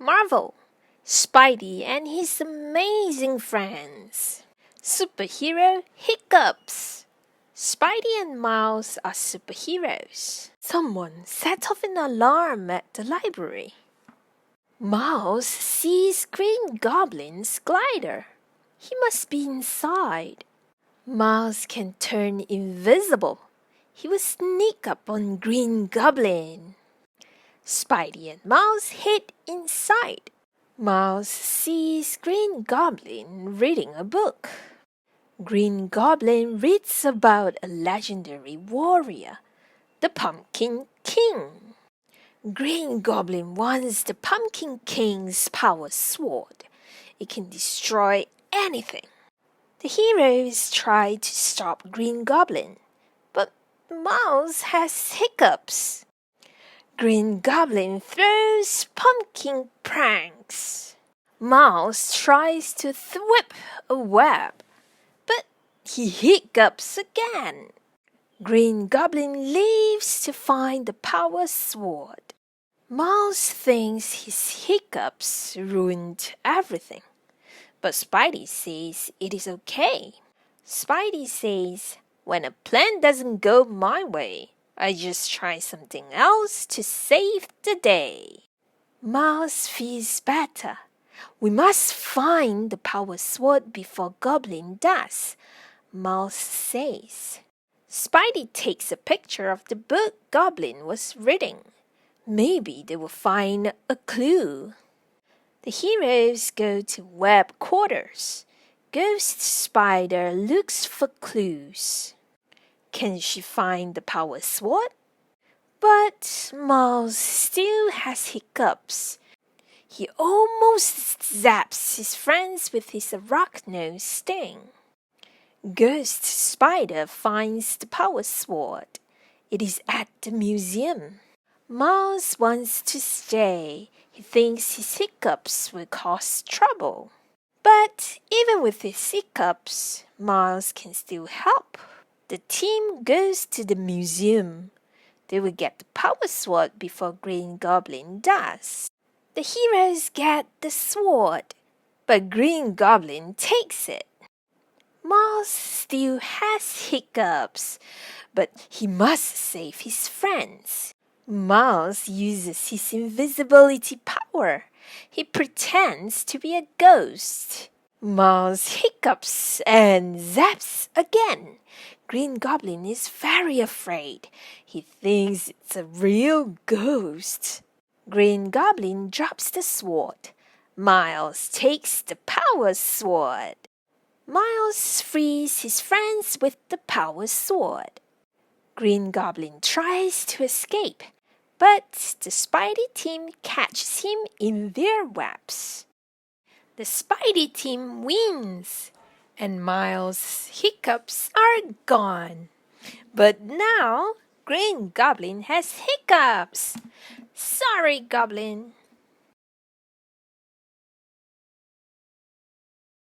Marvel, Spidey and his amazing friends. Superhero Hiccups. Spidey and Miles are superheroes. Someone set off an alarm at the library. Miles sees Green Goblin's glider. He must be inside. Miles can turn invisible. He will sneak up on Green Goblin. Spidey and Miles hid inside. Miles sees Green Goblin reading a book. Green Goblin reads about a legendary warrior, the Pumpkin King. Green Goblin wants the Pumpkin King's power sword. It can destroy anything. The heroes try to stop Green Goblin, but Miles has hiccups. Green Goblin throws pumpkin pranks. Miles tries to whip a web, but he hiccups again. Green Goblin leaves to find the power sword. Miles thinks his hiccups ruined everything, but Spidey says it is okay. Spidey says, when a plan doesn't go my way, I just try something else to save the day. Miles feels better. We must find the power sword before Goblin does, Miles says. Spidey takes a picture of the book Goblin was reading. Maybe they will find a clue. The heroes go to web quarters. Ghost Spider looks for clues. Can she find the power sword? But Miles still has hiccups. He almost zaps his friends with his arachnose sting. Ghost Spider finds the power sword. It is at the museum. Miles wants to stay. He thinks his hiccups will cause trouble. But even with his hiccups, Miles can still help. The team goes to the museum. They will get the power sword before Green Goblin does. The heroes get the sword, but Green Goblin takes it. Miles still has hiccups, but he must save his friends. Miles uses his invisibility power. He pretends to be a ghost. Miles hiccups and zaps again. Green Goblin is very afraid. He thinks it's a real ghost. Green Goblin drops the sword. Miles takes the power sword. Miles frees his friends with the power sword. Green Goblin tries to escape, but the Spidey team catches him in their webs. The Spidey team wins, and Miles' hiccups are gone. But now, Green Goblin has hiccups. Sorry, Goblin.